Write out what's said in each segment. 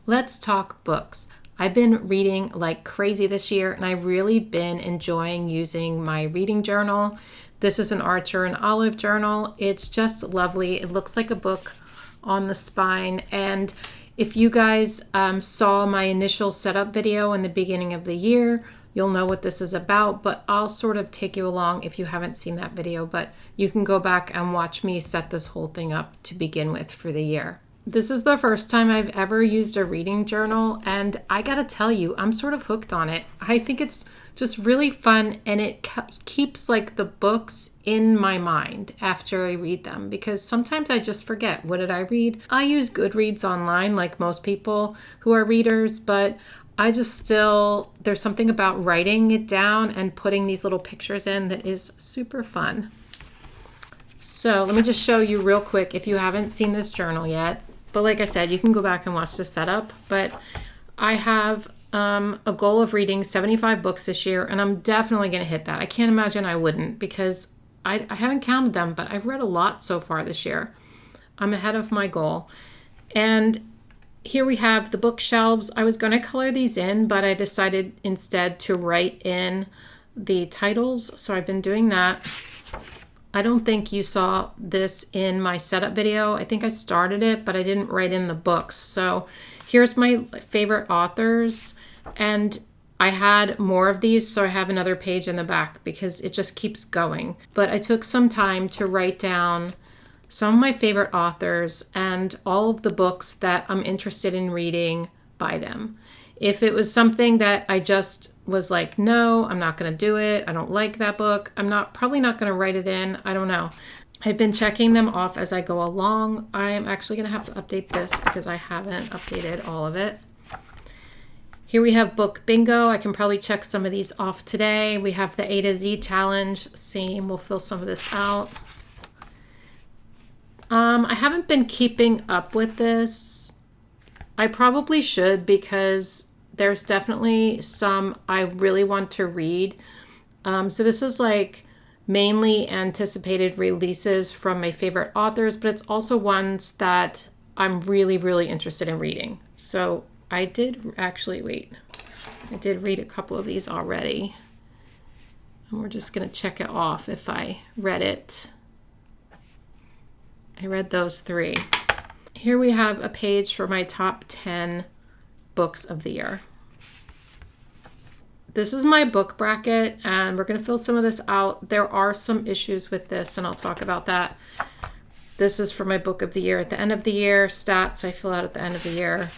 Let's talk books. I've been reading like crazy this year, and I've really been enjoying using my reading journal. This is an Archer and Olive journal. It's just lovely. It looks like a book on the spine. And if you guys saw my initial setup video in the beginning of the year, you'll know what this is about, but I'll sort of take you along if you haven't seen that video, but you can go back and watch me set this whole thing up to begin with for the year. This is the first time I've ever used a reading journal, and I gotta tell you, I'm sort of hooked on it. I think it's just really fun, and it keeps like the books in my mind after I read them, because sometimes I just forget, what did I read? I use Goodreads online like most people who are readers, but I just still, there's something about writing it down and putting these little pictures in that is super fun. So let me just show you real quick if you haven't seen this journal yet. But like I said, you can go back and watch the setup. But I have a goal of reading 75 books this year, and I'm definitely going to hit that. I can't imagine I wouldn't, because I haven't counted them, but I've read a lot so far this year. I'm ahead of my goal. And here we have the bookshelves. I was going to color these in, but I decided instead to write in the titles. So I've been doing that. I don't think you saw this in my setup video. I think I started it, but I didn't write in the books. So here's my favorite authors. And I had more of these, so I have another page in the back because it just keeps going. But I took some time to write down some of my favorite authors and all of the books that I'm interested in reading by them. If it was something that I just was like, no, I'm not going to do it, I don't like that book, I'm probably not going to write it in, I don't know. I've been checking them off as I go along. I am actually going to have to update this because I haven't updated all of it. Here we have book bingo. I can probably check some of these off today. We have the A to Z challenge. Same, we'll fill some of this out. I haven't been keeping up with this. I probably should, because there's definitely some I really want to read. So this is like mainly anticipated releases from my favorite authors, but it's also ones that I'm really, really interested in reading. So I did read a couple of these already. And we're just going to check it off if I read it. I read those 3. Here we have a page for my top 10 books of the year. This is my book bracket, and we're going to fill some of this out. There are some issues with this, and I'll talk about that. This is for my book of the year at the end of the year. Stats I fill out at the end of the year.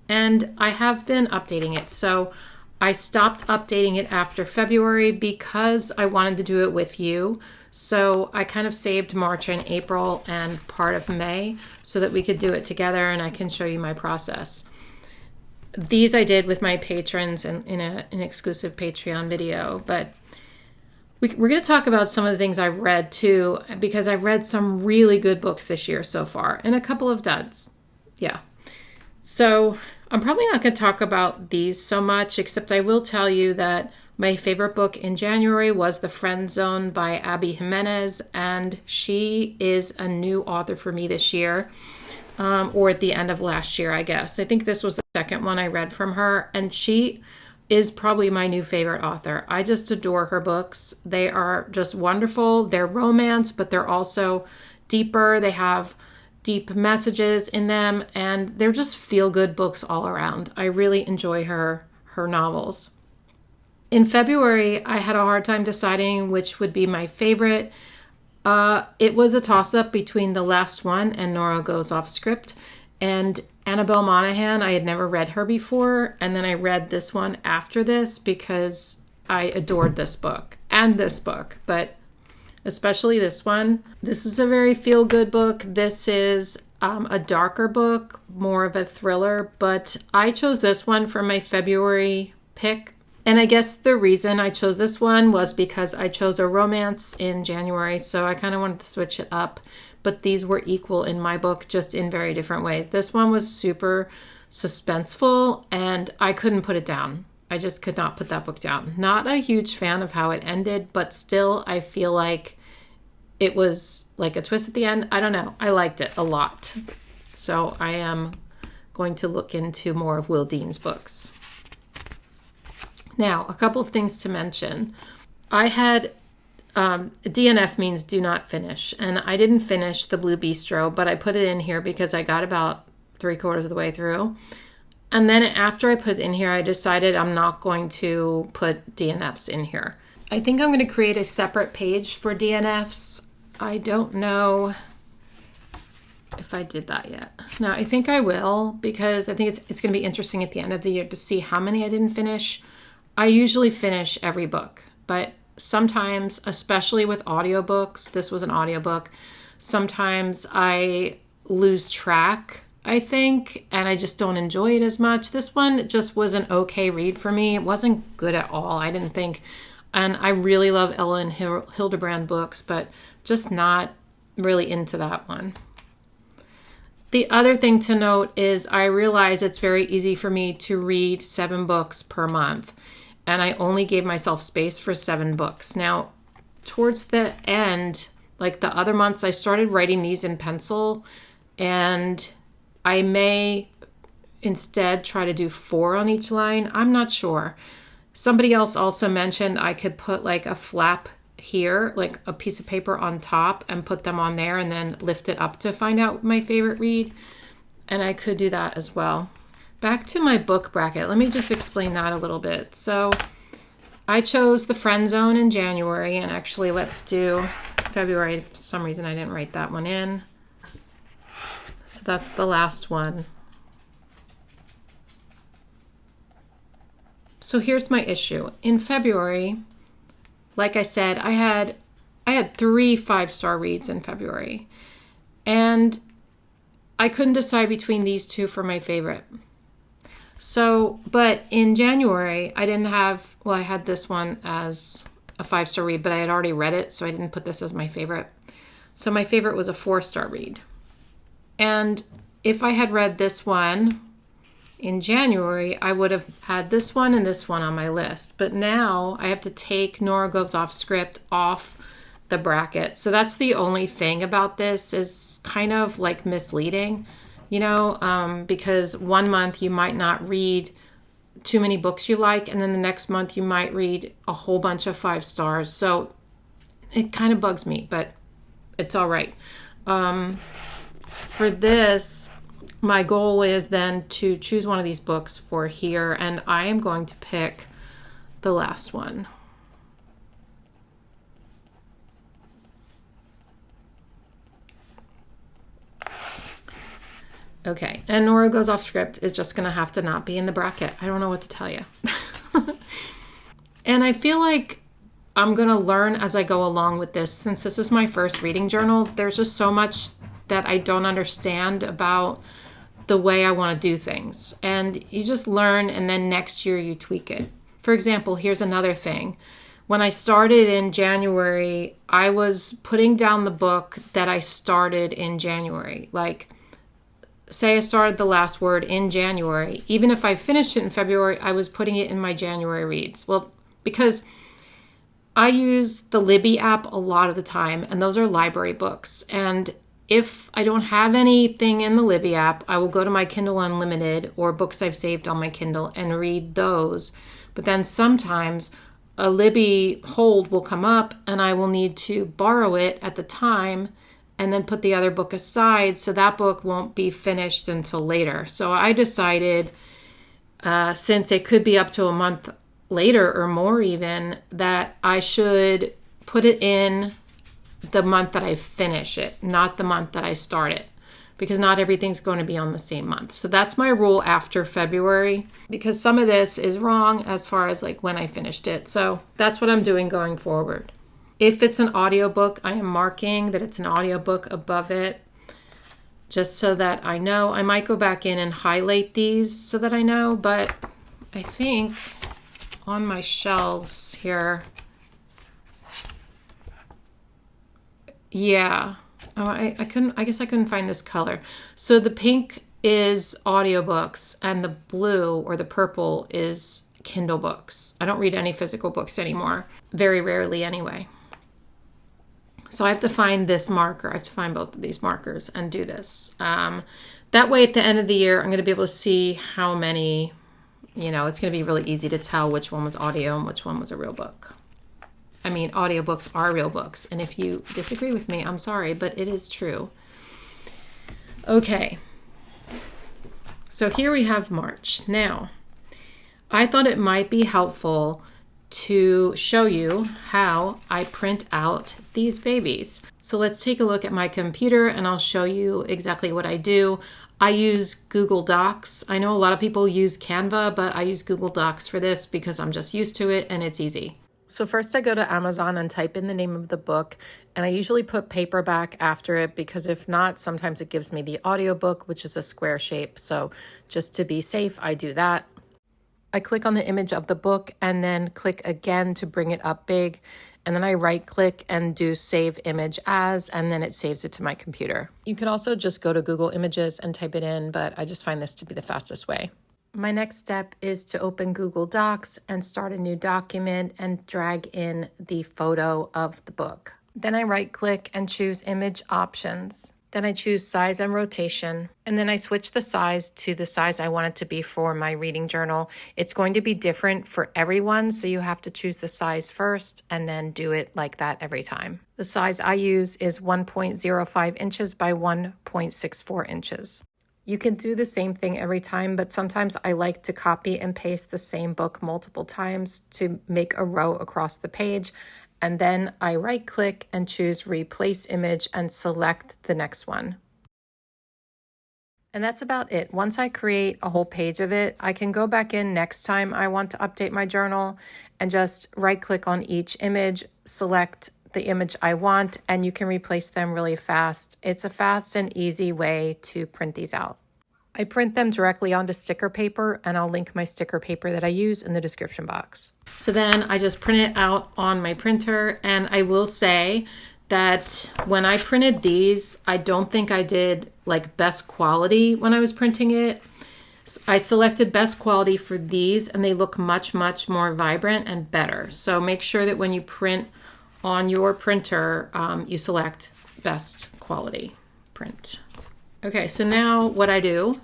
And I have been updating it. So I stopped updating it after February because I wanted to do it with you. So I kind of saved March and April and part of May so that we could do it together, and I can show you my process. These I did with my patrons in an exclusive Patreon video, but we're going to talk about some of the things I've read too, because I've read some really good books this year so far, and a couple of duds. Yeah. So I'm probably not going to talk about these so much, except I will tell you that my favorite book in January was The Friend Zone by Abby Jimenez, and she is a new author for me this year, or at the end of last year, I guess. I think this was the second one I read from her, and she is probably my new favorite author. I just adore her books. They are just wonderful. They're romance, but they're also deeper. They have deep messages in them, and they're just feel-good books all around. I really enjoy her novels. In February, I had a hard time deciding which would be my favorite. It was a toss-up between the last one and Nora Goes Off Script. And Annabelle Monaghan, I had never read her before. And then I read this one after this because I adored this book and this book, but especially this one. This is a very feel-good book. This is a darker book, more of a thriller, but I chose this one for my February pick. And I guess the reason I chose this one was because I chose a romance in January, so I kind of wanted to switch it up. But these were equal in my book, just in very different ways. This one was super suspenseful, and I couldn't put it down. I just could not put that book down. Not a huge fan of how it ended, but still I feel like it was like a twist at the end. I don't know. I liked it a lot. So I am going to look into more of Will Dean's books. Now, a couple of things to mention. I had DNF means do not finish, and I didn't finish the Blue Bistro, but I put it in here because I got about 3/4 of the way through. And then after I put it in here, I decided I'm not going to put DNFs in here. I think I'm going to create a separate page for DNFs. I don't know if I did that yet. No, I think I will, because I think it's going to be interesting at the end of the year to see how many I didn't finish. I usually finish every book, but sometimes, especially with audiobooks, this was an audiobook, sometimes I lose track, I think, and I just don't enjoy it as much. This one just was an okay read for me. It wasn't good at all, I didn't think. And I really love Ella and Hildebrand books, but just not really into that one. The other thing to note is I realize it's very easy for me to read 7 books per month, and I only gave myself space for 7 books. Now, towards the end, like the other months, I started writing these in pencil, and I may instead try to do 4 on each line. I'm not sure. Somebody else also mentioned I could put like a flap here, like a piece of paper on top, and put them on there and then lift it up to find out my favorite read. And I could do that as well. Back to my book bracket. Let me just explain that a little bit. So I chose The Friend Zone in January, and actually let's do February. For some reason I didn't write that one in. So that's the last one. So here's my issue. In February, like I said, I had 3 5-star reads in February, and I couldn't decide between these 2 for my favorite. So, but in January, I had this one as a 5-star read, but I had already read it, so I didn't put this as my favorite. So my favorite was a 4-star read. And if I had read this one in January, I would have had this one and this one on my list. But now I have to take Nora Goes Off Script off the bracket. So that's the only thing about this is kind of like misleading, because one month you might not read too many books you like, and then the next month you might read a whole bunch of 5 stars. So it kind of bugs me, but it's all right. For this, my goal is then to choose one of these books for here, and I am going to pick the last one. Okay, and Nora Goes Off Script is just going to have to not be in the bracket. I don't know what to tell you. And I feel like I'm going to learn as I go along with this. Since this is my first reading journal, there's just so much that I don't understand about the way I want to do things. And you just learn, and then next year you tweak it. For example, here's another thing. When I started in January, I was putting down the book that I started in January. Like, say I started The Last Word in January. Even if I finished it in February, I was putting it in my January reads. Well, because I use the Libby app a lot of the time, and those are library books. And if I don't have anything in the Libby app, I will go to my Kindle Unlimited or books I've saved on my Kindle and read those. But then sometimes a Libby hold will come up and I will need to borrow it at the time and then put the other book aside, so that book won't be finished until later. So I decided, since it could be up to a month later or more even, that I should put it in the month that I finish it, not the month that I start it, because not everything's going to be on the same month. So that's my rule after February, because some of this is wrong as far as like when I finished it. So that's what I'm doing going forward. If it's an audiobook, I am marking that it's an audiobook above it, just so that I know. I might go back in and highlight these so that I know, but I think on my shelves here, yeah. Oh, I guess I couldn't find this color. So the pink is audiobooks and the blue or the purple is Kindle books. I don't read any physical books anymore. Very rarely anyway. So I have to find this marker. I have to find both of these markers and do this. That way at the end of the year, I'm going to be able to see how many, it's going to be really easy to tell which one was audio and which one was a real book. I mean, audiobooks are real books. And if you disagree with me, I'm sorry, but it is true. Okay. So here we have March. Now, I thought it might be helpful to show you how I print out these babies. So let's take a look at my computer and I'll show you exactly what I do. I use Google Docs. I know a lot of people use Canva, but I use Google Docs for this because I'm just used to it and it's easy. So first I go to Amazon and type in the name of the book, and I usually put paperback after it because if not, sometimes it gives me the audiobook, which is a square shape. So just to be safe, I do that. I click on the image of the book and then click again to bring it up big. And then I right click and do save image as, and then it saves it to my computer. You could also just go to Google Images and type it in, but I just find this to be the fastest way. My next step is to open Google Docs and start a new document and drag in the photo of the book. Then I right click and choose image options. Then I choose size and rotation, and then I switch the size to the size I want it to be for my reading journal. It's going to be different for everyone, so you have to choose the size first and then do it like that every time. The size I use is 1.05 inches by 1.64 inches. You can do the same thing every time, but sometimes I like to copy and paste the same book multiple times to make a row across the page. And then I right click and choose replace image and select the next one. And that's about it. Once I create a whole page of it, I can go back in next time I want to update my journal and just right click on each image, select the image I want, and you can replace them really fast. It's a fast and easy way to print these out. I print them directly onto sticker paper, and I'll link my sticker paper that I use in the description box. So then I just print it out on my printer, and I will say that when I printed these, I don't think I did like best quality when I was printing it. I selected best quality for these, and they look much, much more vibrant and better. So make sure that when you print on your printer, you select best quality print. Okay, so now what I do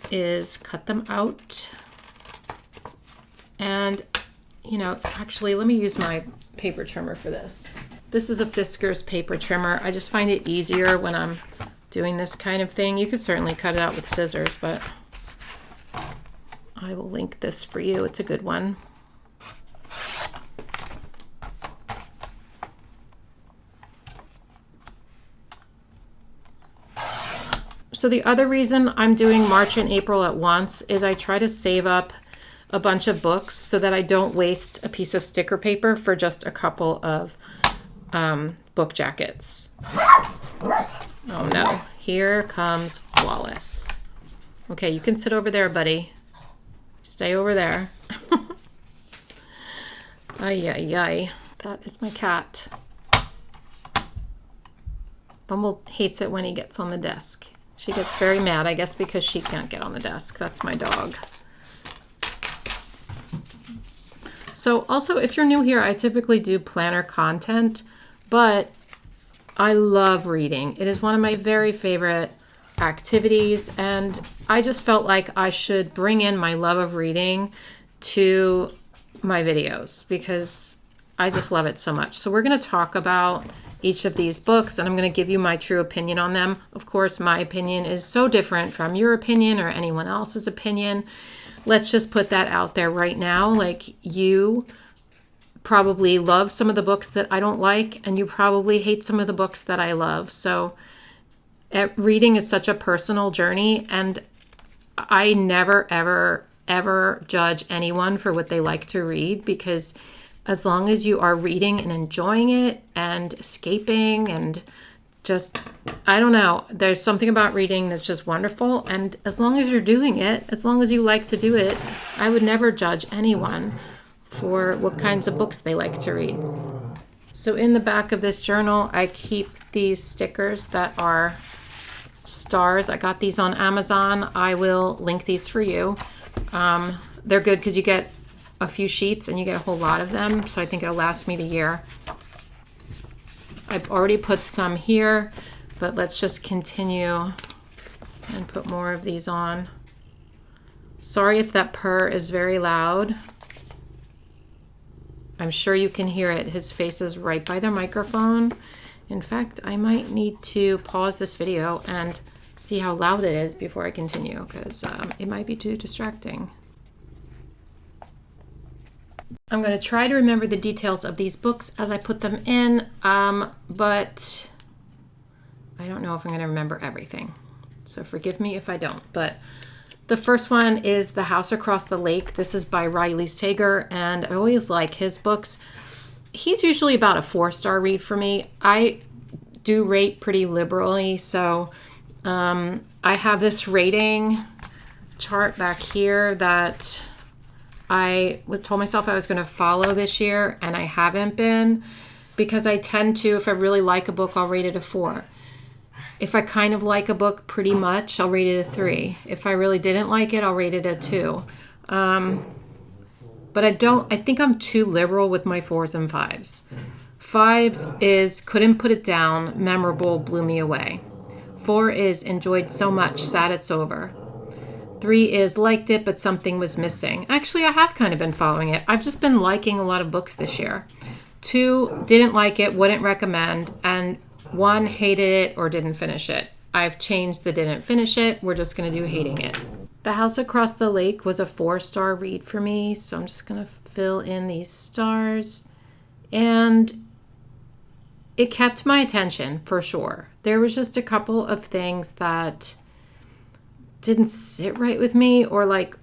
is cut them out. And, actually, let me use my paper trimmer for this. This is a Fiskars paper trimmer. I just find it easier when I'm doing this kind of thing. You could certainly cut it out with scissors, but I will link this for you. It's a good one. So the other reason I'm doing March and April at once is I try to save up a bunch of books so that I don't waste a piece of sticker paper for just a couple of book jackets. Oh no, here comes Wallace. Okay, you can sit over there, buddy. Stay over there. Ay, ay, ay. That is my cat. Bumble hates it when he gets on the desk. She gets very mad, I guess, because she can't get on the desk. That's my dog. So also, if you're new here, I typically do planner content, but I love reading. It is one of my very favorite activities, and I just felt like I should bring in my love of reading to my videos because I just love it so much. So we're going to talk about each of these books, and I'm going to give you my true opinion on them. Of course, my opinion is so different from your opinion or anyone else's opinion. Let's just put that out there right now. Like, you probably love some of the books that I don't like, and you probably hate some of the books that I love. So reading is such a personal journey, and I never, ever, ever judge anyone for what they like to read, because as long as you are reading and enjoying it and escaping and just, I don't know, there's something about reading that's just wonderful. And as long as you're doing it, as long as you like to do it, I would never judge anyone for what kinds of books they like to read. So in the back of this journal, I keep these stickers that are stars. I got these on Amazon. I will link these for you. They're good because you get a few sheets and you get a whole lot of them, so I think it'll last me the year. I've already put some here, but let's just continue and put more of these on. Sorry if that purr is very loud. I'm sure you can hear it. His face is right by the microphone. In fact, I might need to pause this video and see how loud it is before I continue, because it might be too distracting. I'm going to try to remember the details of these books as I put them in, but I don't know if I'm going to remember everything. So forgive me if I don't. But the first one is The House Across the Lake. This is by Riley Sager, and I always like his books. He's usually about a 4-star read for me. I do rate pretty liberally, so I have this rating chart back here that I told myself I was going to follow this year, and I haven't been, because I tend to, if I really like a book, I'll rate it a 4. If I kind of like a book pretty much, I'll rate it a 3. If I really didn't like it, I'll rate it a 2. But I think I'm too liberal with my 4s and 5s. 5 is couldn't put it down, memorable, blew me away. 4 is enjoyed so much, sad it's over. 3 is liked it, but something was missing. Actually, I have kind of been following it. I've just been liking a lot of books this year. 2, didn't like it, wouldn't recommend. And 1, hated it or didn't finish it. I've changed the didn't finish it. We're just going to do hating it. The House Across the Lake was a 4-star read for me, so I'm just going to fill in these stars. And it kept my attention for sure. There was just a couple of things that didn't sit right with me, or like,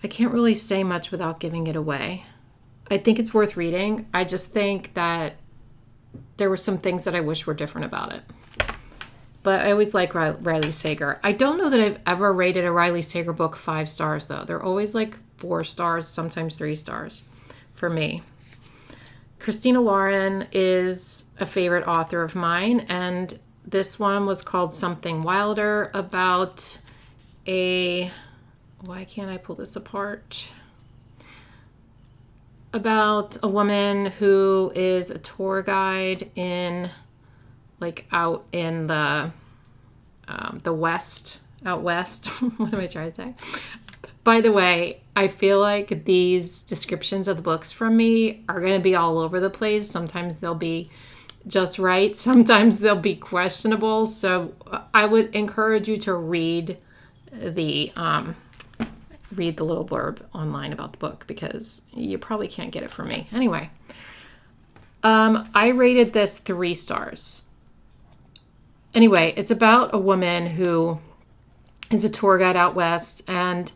I can't really say much without giving it away. I think it's worth reading. I just think that there were some things that I wish were different about it. But I always like Riley Sager. I don't know that I've ever rated a Riley Sager book 5 stars, though. They're always like 4 stars, sometimes 3 stars for me. Christina Lauren is a favorite author of mine, and this one was called Something Wilder, about why can't I pull this apart? About a woman who is a tour guide out in the west, out west. What am I trying to say? By the way, I feel like these descriptions of the books from me are going to be all over the place. Sometimes they'll be just right. Sometimes they'll be questionable. So I would encourage you to read the little blurb online about the book, because you probably can't get it from me. Anyway, I rated this 3 stars. Anyway, it's about a woman who is a tour guide out west, and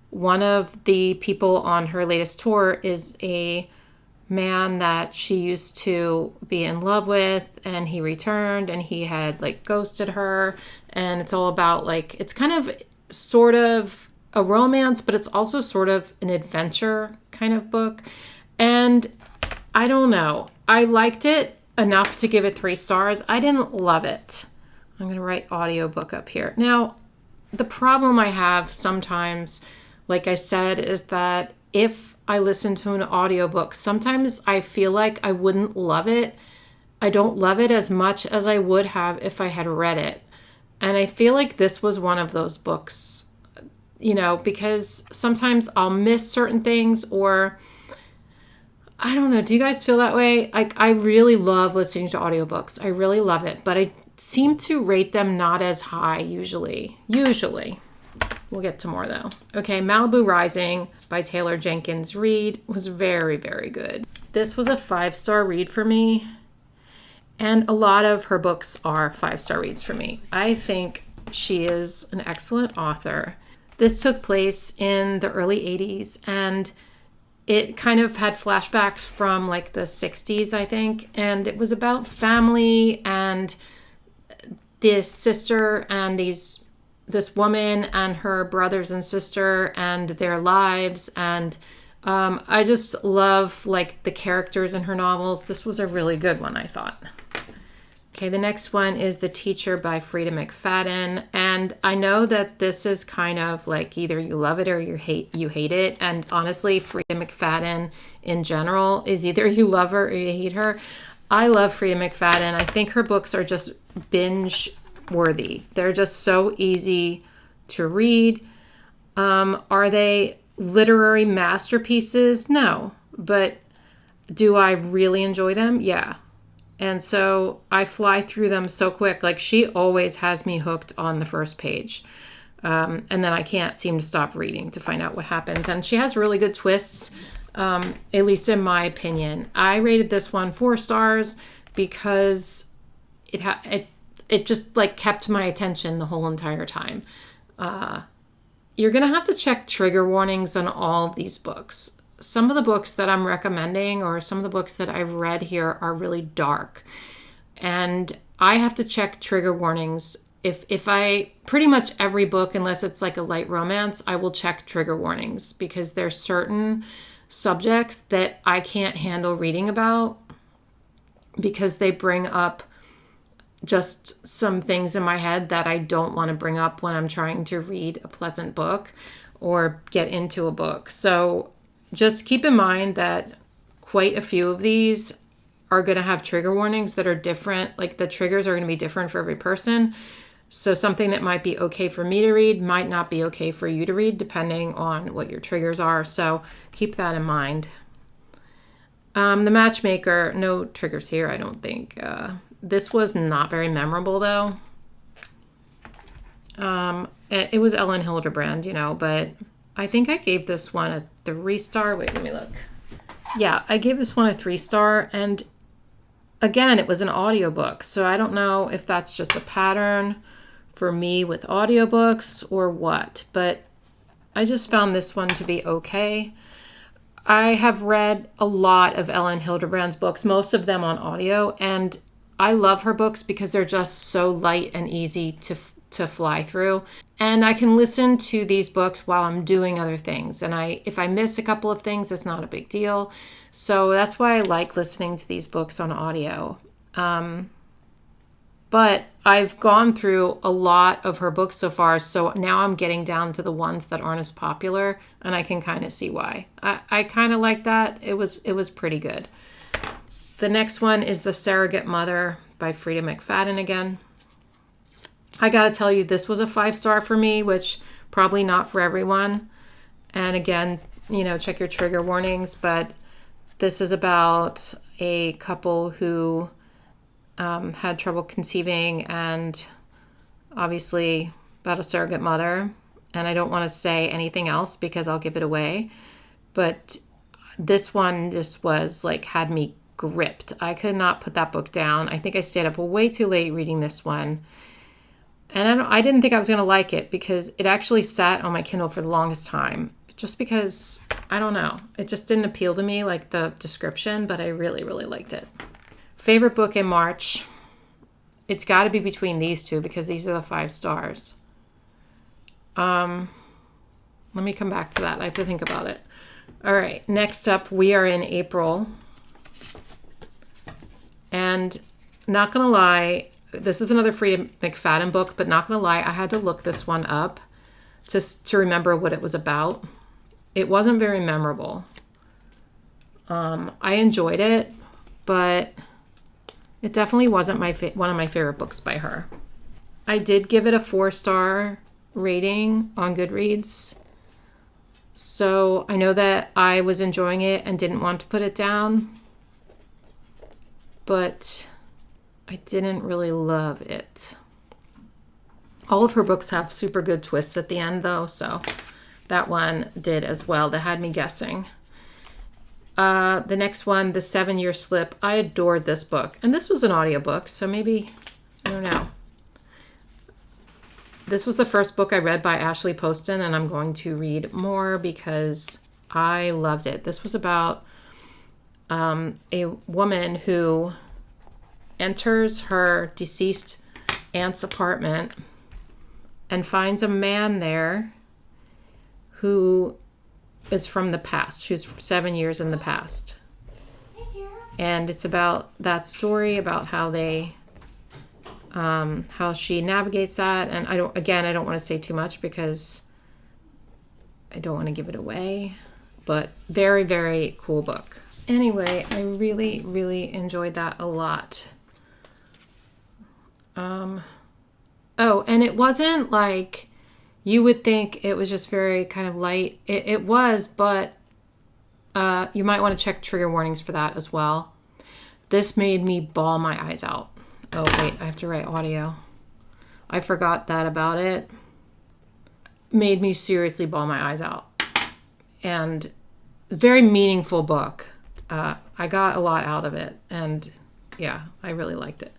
one of the people on her latest tour is a man that she used to be in love with, and he returned and he had like ghosted her, and it's all about like, it's kind of sort of a romance, but it's also sort of an adventure kind of book. And I don't know, I liked it enough to give it 3 stars. I didn't love it. I'm going to write audiobook up here. Now, the problem I have sometimes, like I said, is that if I listen to an audiobook, sometimes I feel like I wouldn't love it. I don't love it as much as I would have if I had read it. And I feel like this was one of those books, you know, because sometimes I'll miss certain things, or I don't know. Do you guys feel that way? Like, I really love listening to audiobooks. I really love it, but I seem to rate them not as high usually. We'll get to more though. Okay, Malibu Rising by Taylor Jenkins Reid was very, very good. This was a 5-star read for me, and a lot of her books are 5-star reads for me. I think she is an excellent author. This took place in the early 80s, and it kind of had flashbacks from like the 60s, I think, and it was about family and this sister and this woman and her brothers and sister and their lives. And I just love like the characters in her novels. This was a really good one, I thought. Okay, the next one is The Teacher by Freida McFadden. And I know that this is kind of like either you love it or you hate it. And honestly, Freida McFadden in general is either you love her or you hate her. I love Freida McFadden. I think her books are just binge worthy. They're just so easy to read. Are they literary masterpieces? No. But do I really enjoy them? Yeah. And so I fly through them so quick. Like, she always has me hooked on the first page. And then I can't seem to stop reading to find out what happens. And she has really good twists, at least in my opinion. I rated this one 4 stars because it just like kept my attention the whole entire time. You're going to have to check trigger warnings on all of these books. Some of the books that I'm recommending or some of the books that I've read here are really dark. And I have to check trigger warnings. If I, pretty much every book, unless it's like a light romance, I will check trigger warnings because there's certain subjects that I can't handle reading about because they bring up just some things in my head that I don't want to bring up when I'm trying to read a pleasant book or get into a book. So just keep in mind that quite a few of these are going to have trigger warnings that are different. Like, the triggers are going to be different for every person. So something that might be okay for me to read might not be okay for you to read, depending on what your triggers are. So keep that in mind. The Matchmaker, no triggers here, I don't think. This was not very memorable, though. It was Ellen Hildebrand, but I think I gave this one a 3-star. Wait, let me look. Yeah, I gave this one a 3-star. And again, it was an audiobook. So I don't know if that's just a pattern for me with audiobooks or what. But I just found this one to be okay. I have read a lot of Ellen Hildebrand's books, most of them on audio. And I love her books because they're just so light and easy to fly through. And I can listen to these books while I'm doing other things. And if I miss a couple of things, it's not a big deal. So that's why I like listening to these books on audio. But I've gone through a lot of her books so far. So now I'm getting down to the ones that aren't as popular. And I can kind of see why. I kind of like that. It was pretty good. The next one is The Surrogate Mother by Freida McFadden again. I gotta tell you, this was a 5-star for me, which probably not for everyone. And again, check your trigger warnings, but this is about a couple who had trouble conceiving and obviously about a surrogate mother. And I don't want to say anything else because I'll give it away. But this one just was like, had me gripped. I could not put that book down. I think I stayed up way too late reading this one. And I didn't think I was going to like it because it actually sat on my Kindle for the longest time. Just because, I don't know, it just didn't appeal to me, like the description, but I really, really liked it. Favorite book in March. It's got to be between these two because these are the 5 stars. Let me come back to that. I have to think about it. All right, next up, we are in April. And not going to lie, this is another Freida McFadden book, but not going to lie, I had to look this one up just to remember what it was about. It wasn't very memorable. I enjoyed it, but it definitely wasn't one of my favorite books by her. I did give it a 4-star rating on Goodreads. So I know that I was enjoying it and didn't want to put it down, but I didn't really love it. All of her books have super good twists at the end, though, so that one did as well. That had me guessing. The next one, The 7-Year Slip. I adored this book. And this was an audiobook, so maybe, I don't know. This was the first book I read by Ashley Poston, and I'm going to read more because I loved it. This was about a woman who enters her deceased aunt's apartment and finds a man there who is from the past, who's 7 years in the past. And it's about that story, about how how she navigates that. And I don't want to say too much because I don't want to give it away, but very, very cool book. Anyway, I really, really enjoyed that a lot. Oh, and it wasn't like you would think it was just very kind of light. It was, but you might want to check trigger warnings for that as well. This made me bawl my eyes out. Oh, wait, I have to write audio. I forgot that about it. Made me seriously bawl my eyes out. And very meaningful book. I got a lot out of it. And yeah, I really liked it.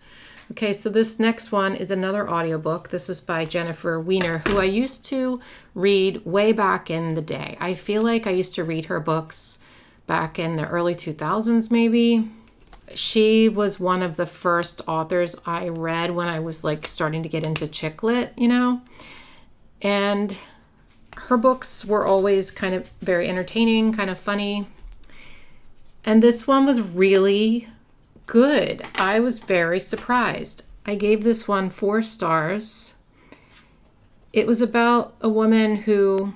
Okay, so this next one is another audiobook. This is by Jennifer Weiner, who I used to read way back in the day. I feel like I used to read her books back in the early 2000s, maybe. She was one of the first authors I read when I was like starting to get into chick lit, you know? And her books were always kind of very entertaining, kind of funny. And this one was really good. I was very surprised. I gave this one 4 stars. It was about a woman who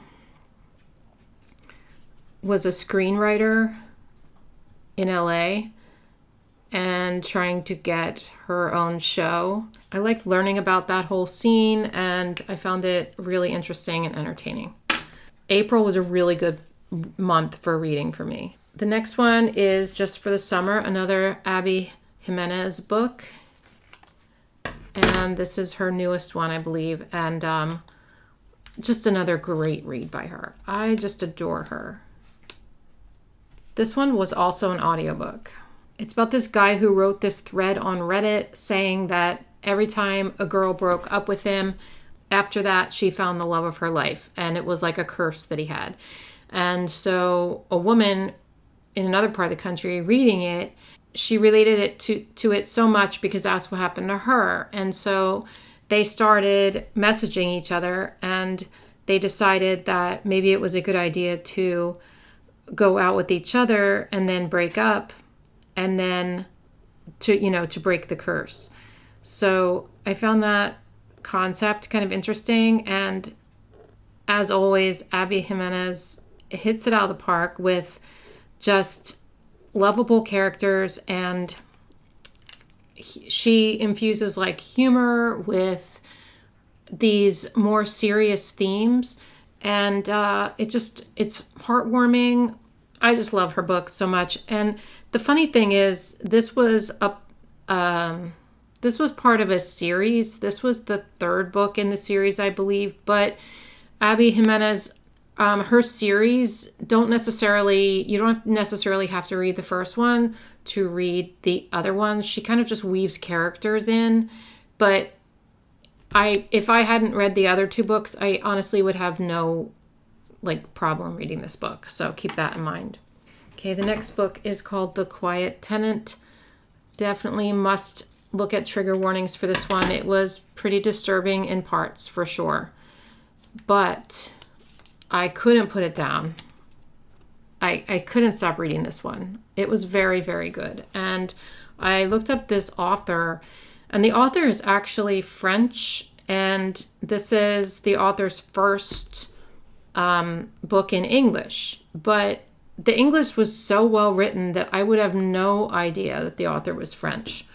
was a screenwriter in LA and trying to get her own show. I liked learning about that whole scene, and I found it really interesting and entertaining. April was a really good month for reading for me. The next one is Just for the Summer, another Abby Jimenez book. And this is her newest one, I believe. And just another great read by her. I just adore her. This one was also an audiobook. It's about this guy who wrote this thread on Reddit saying that every time a girl broke up with him, after that, she found the love of her life. And it was like a curse that he had. And so a woman in another part of the country reading it, she related it to it so much because that's what happened to her. And so they started messaging each other, and they decided that maybe it was a good idea to go out with each other and then break up, and then to break the curse. So I found that concept kind of interesting. And as always, Abby Jimenez hits it out of the park with just lovable characters, and she infuses like humor with these more serious themes, and it's heartwarming. I just love her books so much. And the funny thing is, this was part of a series. This was the 3rd book in the series, I believe. But Abby Jimenez, her series you don't necessarily have to read the first one to read the other ones. She kind of just weaves characters in. But if I hadn't read the other 2 books, I honestly would have no problem reading this book. So keep that in mind. Okay, the next book is called The Quiet Tenant. Definitely must look at trigger warnings for this one. It was pretty disturbing in parts, for sure. But I couldn't put it down. I couldn't stop reading this one. It was very, very good. And I looked up this author, and the author is actually French, and this is the author's first book in English. But the English was so well written that I would have no idea that the author was French.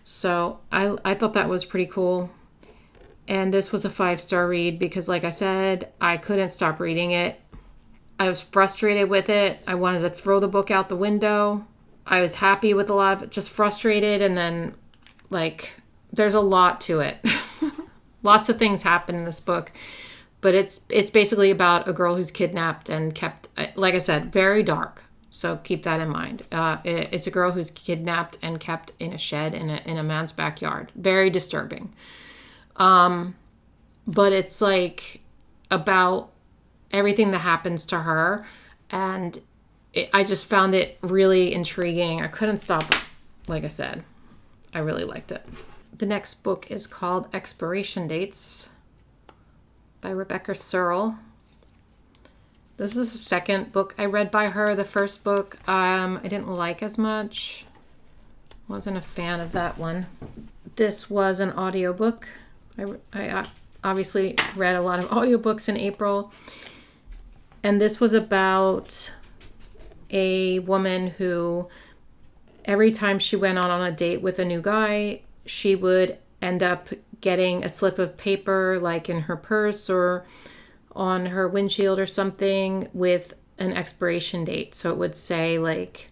So I thought that was pretty cool. And this was a 5-star read because, like I said, I couldn't stop reading it. I was frustrated with it. I wanted to throw the book out the window. I was happy with a lot of it, just frustrated. And then, there's a lot to it. Lots of things happen in this book. But it's basically about a girl who's kidnapped and kept, like I said, very dark. So keep that in mind. It's a girl who's kidnapped and kept in a shed in a man's backyard. Very disturbing. But it's about everything that happens to her. And I just found it really intriguing. I couldn't stop it. Like I said, I really liked it. The next book is called Expiration Dates by Rebecca Searle. This is the second book I read by her. The first book I didn't like as much. Wasn't a fan of that one. This was an audiobook. I obviously read a lot of audiobooks in April. And this was about a woman who every time she went on a date with a new guy, she would end up getting a slip of paper like in her purse or on her windshield or something with an expiration date. So it would say like,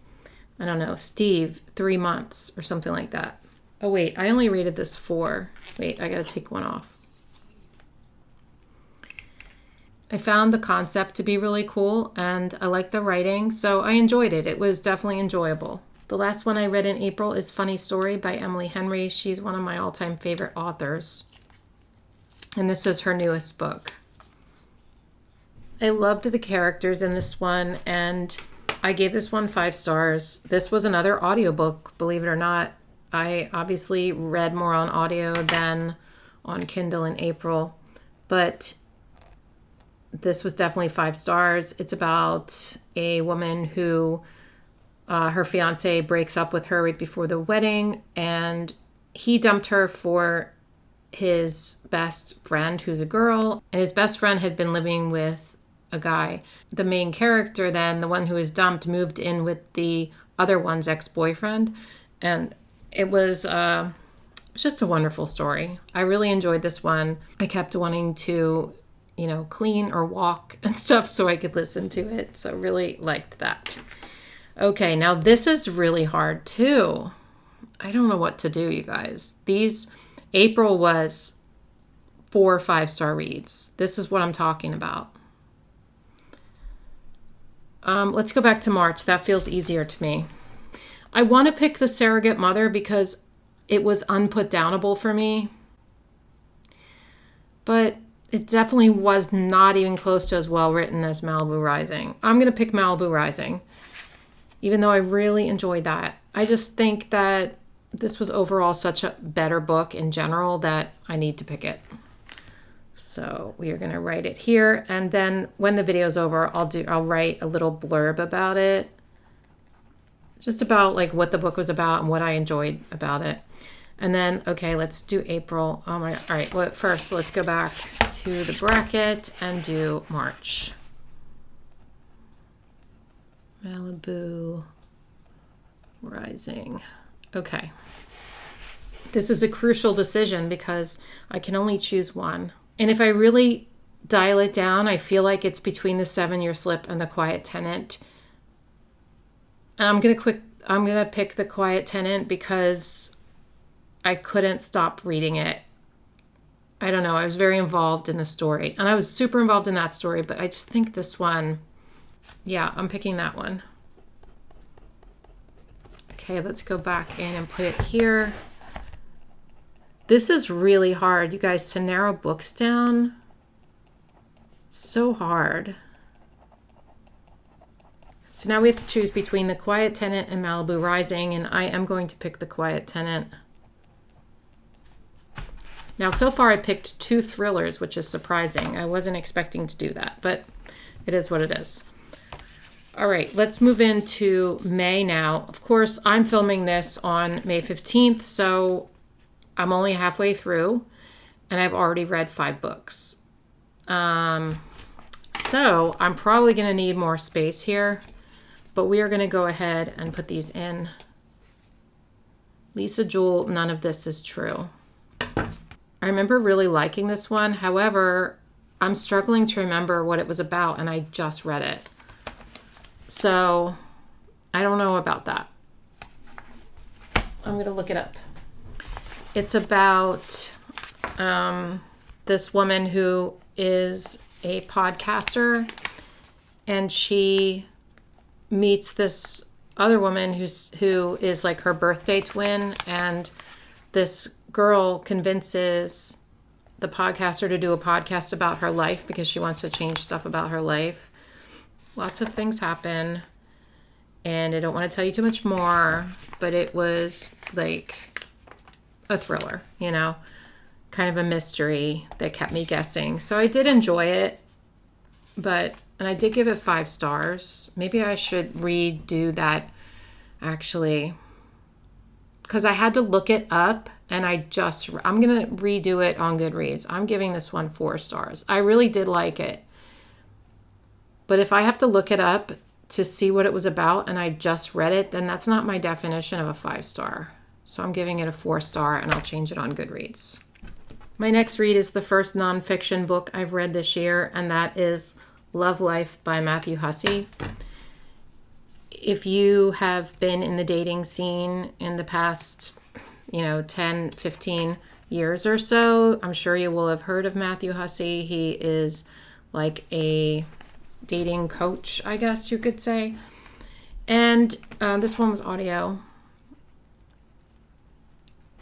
I don't know, Steve, 3 months or something like that. Oh wait, I only rated this 4. Wait, I gotta take one off. I found the concept to be really cool and I liked the writing, so I enjoyed it. It was definitely enjoyable. The last one I read in April is Funny Story by Emily Henry. She's one of my all-time favorite authors. And this is her newest book. I loved the characters in this one and I gave this one 5 stars. This was another audiobook, believe it or not. I obviously read more on audio than on Kindle in April, but this was definitely 5 stars. It's about a woman who her fiance breaks up with her right before the wedding, and he dumped her for his best friend who's a girl, and his best friend had been living with a guy. The main character then, the one who was dumped, moved in with the other one's ex-boyfriend, and it was just a wonderful story. I really enjoyed this one. I kept wanting to, clean or walk and stuff so I could listen to it. So really liked that. Okay, now this is really hard too. I don't know what to do, you guys. April was 4 5-star reads. This is what I'm talking about. Let's go back to March. That feels easier to me. I want to pick The Surrogate Mother because it was unputdownable for me. But it definitely was not even close to as well written as Malibu Rising. I'm going to pick Malibu Rising, even though I really enjoyed that. I just think that this was overall such a better book in general that I need to pick it. So we are going to write it here. And then when the video's over, I'll write a little blurb about it. Just about like what the book was about and what I enjoyed about it. And then, okay, let's do April. Oh my God. All right, well, first let's go back to the bracket and do March. Malibu Rising. Okay. This is a crucial decision because I can only choose one. And if I really dial it down, I feel like it's between The 7-Year Slip and The Quiet Tenant. I'm gonna pick The Quiet Tenant because I couldn't stop reading it. I don't know. I was very involved in the story. And I was super involved in that story, but I just think this one, yeah, I'm picking that one. Okay, let's go back in and put it here. This is really hard, you guys, to narrow books down. It's so hard. So now we have to choose between The Quiet Tenant and Malibu Rising, and I am going to pick The Quiet Tenant. Now, so far I picked 2 thrillers, which is surprising. I wasn't expecting to do that, but it is what it is. All right, let's move into May now. Of course, I'm filming this on May 15th, so I'm only halfway through, and I've already read 5 books. So I'm probably going to need more space here, but we are going to go ahead and put these in. Lisa Jewell, none of this is true. I remember really liking this one. However, I'm struggling to remember what it was about, and I just read it. So I don't know about that. I'm going to look it up. It's about this woman who is a podcaster, and she meets this other woman who is like her birthday twin, and this girl convinces the podcaster to do a podcast about her life because she wants to change stuff about her life. Lots of things happen, and I don't want to tell you too much more, but it was like a thriller, kind of a mystery that kept me guessing. So I did enjoy it, and I did give it 5 stars. Maybe I should redo that actually, because I had to look it up, and I'm going to redo it on Goodreads. I'm giving this one 4 stars. I really did like it. But if I have to look it up to see what it was about and I just read it, then that's not my definition of a 5 star. So I'm giving it a 4 star, and I'll change it on Goodreads. My next read is the first nonfiction book I've read this year, and that is Love Life by Matthew Hussey. If you have been in the dating scene in the past, 10, 15 years or so, I'm sure you will have heard of Matthew Hussey. He is like a dating coach, I guess you could say. And this one was audio.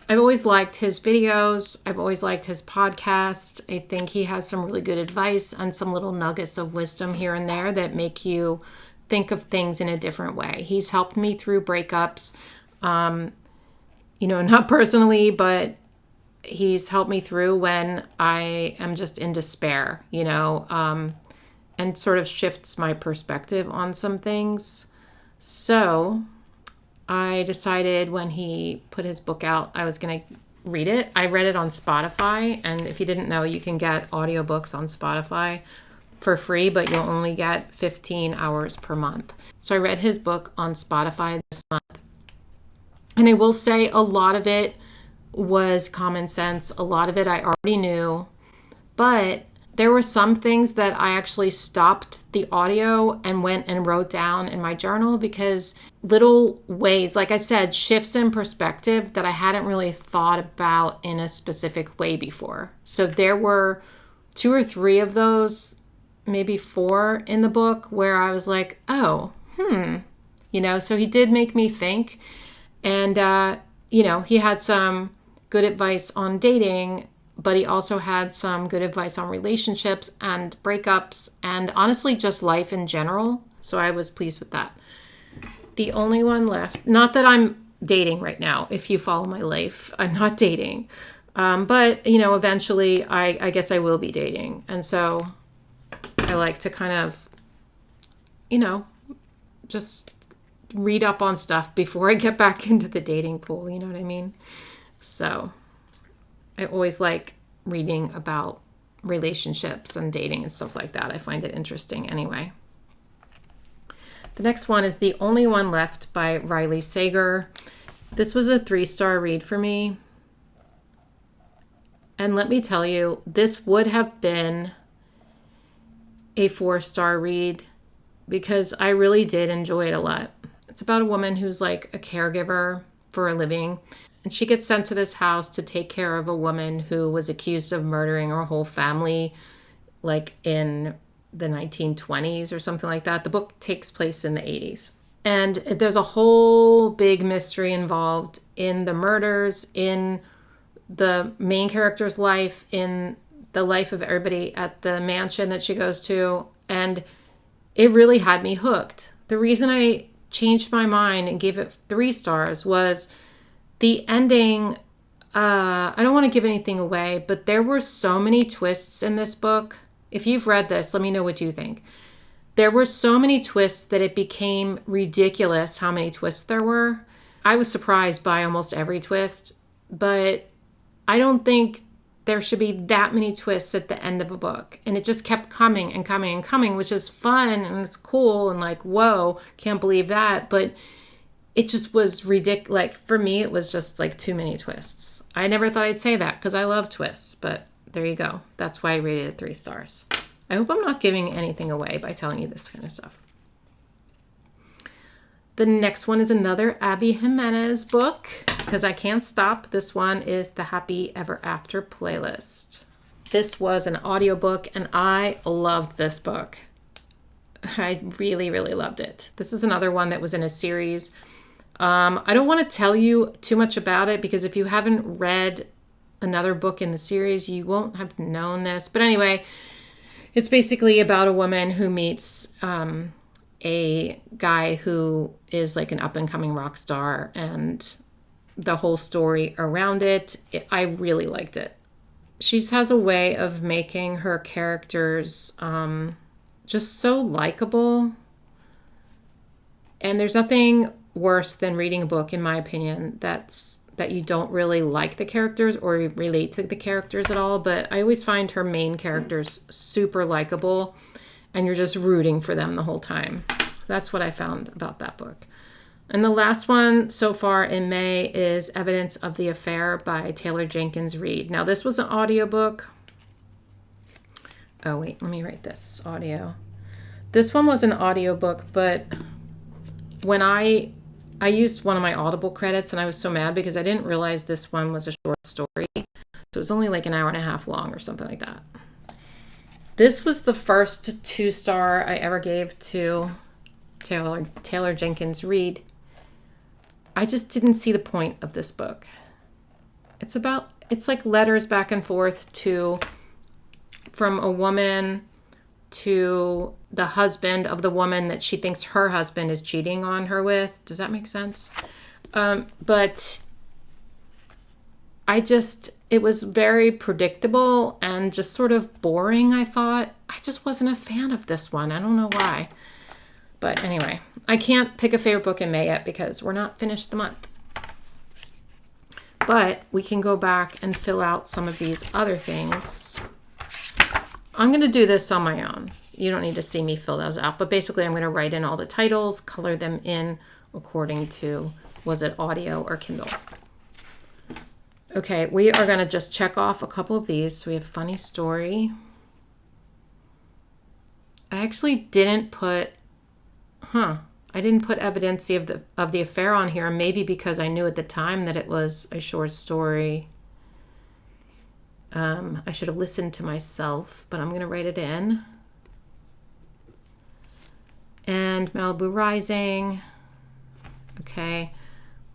I've always liked his videos. I've always liked his podcast. I think he has some really good advice and some little nuggets of wisdom here and there that make you think of things in a different way. He's helped me through breakups, not personally, but he's helped me through when I am just in despair, and sort of shifts my perspective on some things. So I decided when he put his book out, I was going to read it. I read it on Spotify, and if you didn't know, you can get audiobooks on Spotify for free, but you'll only get 15 hours per month. So I read his book on Spotify this month. And I will say a lot of it was common sense. A lot of it I already knew, but there were some things that I actually stopped the audio and went and wrote down in my journal because little ways, like I said, shifts in perspective that I hadn't really thought about in a specific way before. So there were 2 or 3 of those, maybe 4 in the book where I was like, so he did make me think. And, he had some good advice on dating, but he also had some good advice on relationships and breakups and honestly just life in general. So I was pleased with that. The only one left, not that I'm dating right now. If you follow my life, I'm not dating. But, eventually I guess I will be dating. And so I like to kind of, just read up on stuff before I get back into the dating pool. You know what I mean? So I always like reading about relationships and dating and stuff like that. I find it interesting anyway. The next one is The Only One Left by Riley Sager. This was a 3-star read for me. And let me tell you, this would have been a 4-star read because I really did enjoy it a lot. It's about a woman who's like a caregiver for a living. And she gets sent to this house to take care of a woman who was accused of murdering her whole family, like in the 1920s or something like that. The book takes place in the 80s. And there's a whole big mystery involved in the murders, in the main character's life, in the life of everybody at the mansion that she goes to. And it really had me hooked. The reason I changed my mind and gave it 3 stars was the ending. I don't want to give anything away, but there were so many twists in this book. If you've read this, let me know what you think. There were so many twists that it became ridiculous how many twists there were. I was surprised by almost every twist, but I don't think there should be that many twists at the end of a book. And it just kept coming and coming and coming, which is fun and it's cool and like, whoa, can't believe that. But it just was ridiculous. Like for me, it was just like too many twists. I never thought I'd say that because I love twists, but there you go. That's why I rated it 3 stars. I hope I'm not giving anything away by telling you this kind of stuff. The next one is another Abby Jimenez book because I can't stop. This one is the Happy Ever After playlist. This was an audiobook and I loved this book. I really, really loved it. This is another one that was in a series. I don't want to tell you too much about it because if you haven't read another book in the series, you won't have known this. But anyway, it's basically about a woman who meets a guy who is like an up-and-coming rock star and the whole story around it. I really liked it. She has a way of making her characters just so likable. And there's nothing worse than reading a book, in my opinion, that you don't really like the characters or relate to the characters at all. But I always find her main characters super likable and you're just rooting for them the whole time. That's what I found about that book. And the last one so far in May is Evidence of the Affair by Taylor Jenkins Reid. Now this was an audiobook. Oh wait, let me write this audio. This one was an audiobook, but when I used one of my Audible credits and I was so mad because I didn't realize this one was a short story. So it was only like an hour and a half long or something like that. This was the first 2-star I ever gave to Taylor Jenkins Reid. I just didn't see the point of this book. It's like letters back and forth from a woman to the husband of the woman that she thinks her husband is cheating on her with. Does that make sense? But it was very predictable and just sort of boring, I thought. I just wasn't a fan of this one. I don't know why. But anyway, I can't pick a favorite book in May yet because we're not finished the month. But we can go back and fill out some of these other things. I'm going to do this on my own. You don't need to see me fill those out. But basically, I'm going to write in all the titles, color them in according to, was it audio or Kindle? Okay, we are going to just check off a couple of these. So we have funny story. I actually didn't put, I didn't put Evidence of the Affair on here, maybe because I knew at the time that it was a short story. I should have listened to myself, but I'm going to write it in. And Malibu Rising. Okay,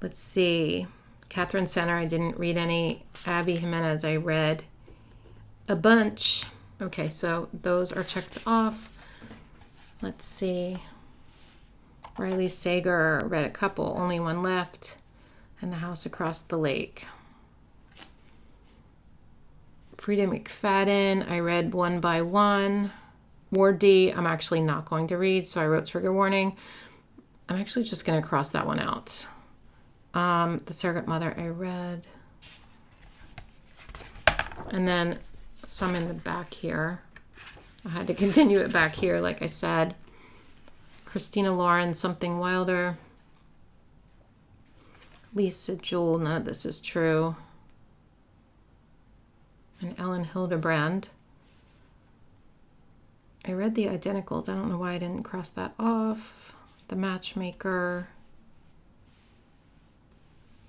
let's see. Catherine Center, I didn't read any. Abby Jimenez, I read a bunch. Okay, so those are checked off. Let's see. Riley Sager, read a couple, only one left. And The House Across the Lake. Frida McFadden, I read One by One. Ward D, I'm actually not going to read, so I wrote trigger warning. I'm actually just going to cross that one out. The Surrogate Mother, I read. And then some in the back here. I had to continue it back here, like I said. Christina Lauren, Something Wilder. Lisa Jewell, none of this is true. And Ellen Hildebrand. I read The Identicals. I don't know why I didn't cross that off. The Matchmaker.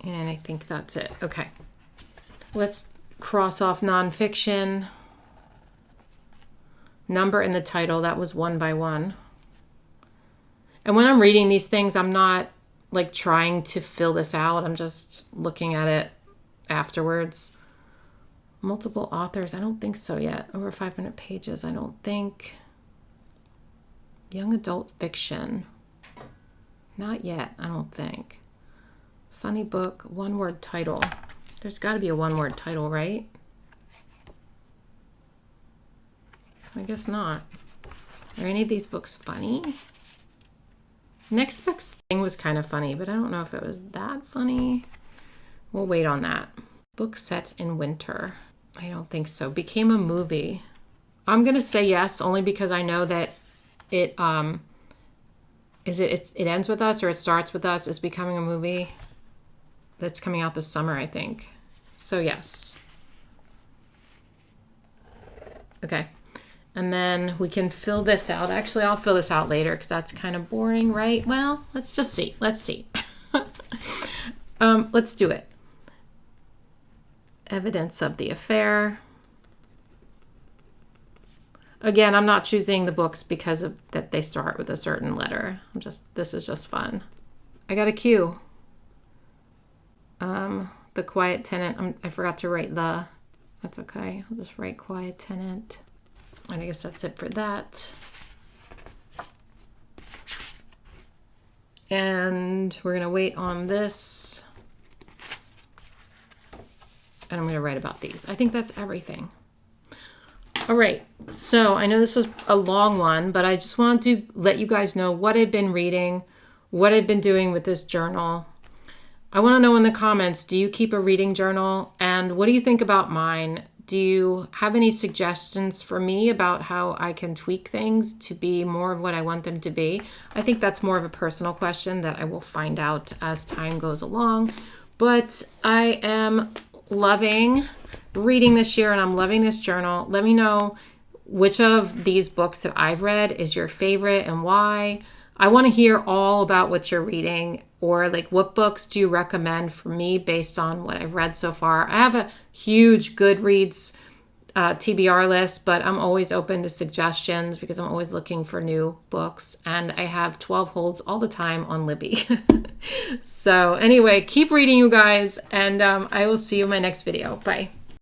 And I think that's it. Okay. Let's cross off nonfiction. Number in the title, that was One by One. And when I'm reading these things, I'm not like trying to fill this out. I'm just looking at it afterwards. Multiple authors, I don't think so yet. Over 500 pages, I don't think. Young adult fiction. Not yet, I don't think. Funny book, one-word title. There's got to be a one-word title, right? I guess not. Are any of these books funny? Next Best Thing was kind of funny, but I don't know if it was that funny. We'll wait on that. Book set in winter. I don't think so. Became a movie. I'm going to say yes, only because I know that it ends with us or it starts with us is becoming a movie that's coming out this summer, I think. So yes. Okay. And then we can fill this out. Actually, I'll fill this out later because that's kind of boring, right? Well, let's just see. Let's see. Let's do it. Evidence of the Affair. Again, I'm not choosing the books because of that they start with a certain letter. This is just fun. I got a Q. The Quiet Tenant. I forgot to write the. That's okay. I'll just write Quiet Tenant. And I guess that's it for that. And we're going to wait on this. And I'm going to write about these. I think that's everything. All right. So I know this was a long one, but I just wanted to let you guys know what I've been reading, what I've been doing with this journal. I want to know in the comments, do you keep a reading journal? And what do you think about mine? Do you have any suggestions for me about how I can tweak things to be more of what I want them to be? I think that's more of a personal question that I will find out as time goes along. But I am loving reading this year and I'm loving this journal. Let me know which of these books that I've read is your favorite and why. I want to hear all about what you're reading, or like what books do you recommend for me based on what I've read so far. I have a huge Goodreads TBR list, but I'm always open to suggestions because I'm always looking for new books, and I have 12 holds all the time on Libby. So anyway, keep reading, you guys, and I will see you in my next video. Bye.